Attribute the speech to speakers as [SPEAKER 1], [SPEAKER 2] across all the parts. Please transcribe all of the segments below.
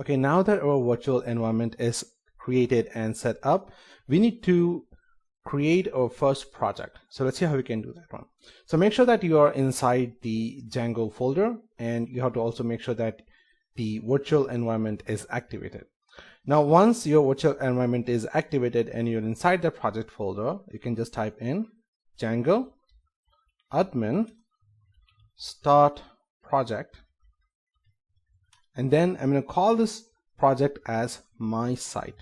[SPEAKER 1] Okay, now that our virtual environment is created and set up, we need to create our first project. So let's see how we can do that one. So make sure that you are inside the Django folder, and you have to also make sure that the virtual environment is activated. Now, once your virtual environment is activated and you're inside the project folder, you can just type in Django admin start project, and then I'm going to call this project as my site.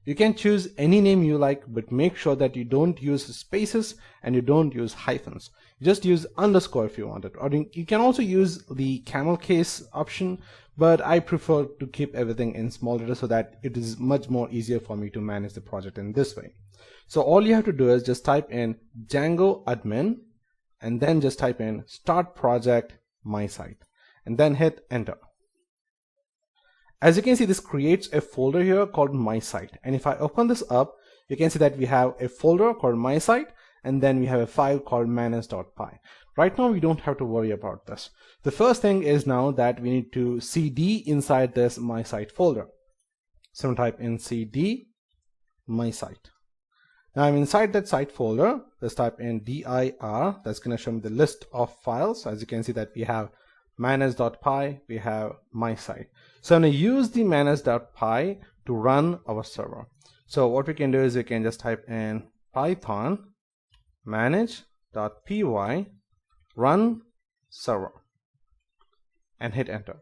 [SPEAKER 1] You can choose any name you like, but make sure that you don't use spaces and you don't use hyphens. You just use underscore if you want it, or you can also use the camel case option, but I prefer to keep everything in small letters so that it is much more easier for me to manage the project in this way. So all you have to do is just type in Django admin and then just type in start project my site and then hit enter. As you can see, this creates a folder here called my site, and if I open this up, you can see that we have a folder called my site, and then we have a file called manage.py. Right now we don't have to worry about this. The first thing is now that we need to cd inside this my site folder. So type in cd my site. Now I'm inside that site folder. Let's type in dir. That's going to show me the list of files. As you can see that we have manage.py, we have my site. So I'm going to use the manage.py to run our server. So what we can do is we can just type in python manage.py run server and hit enter.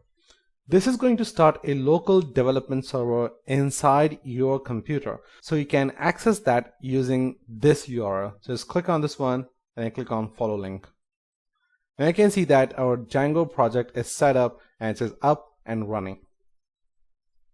[SPEAKER 1] This is going to start a local development server inside your computer, so you can access that using this URL. So just click on this one and then click on follow link. And I can see that our Django project is set up and it says up and running.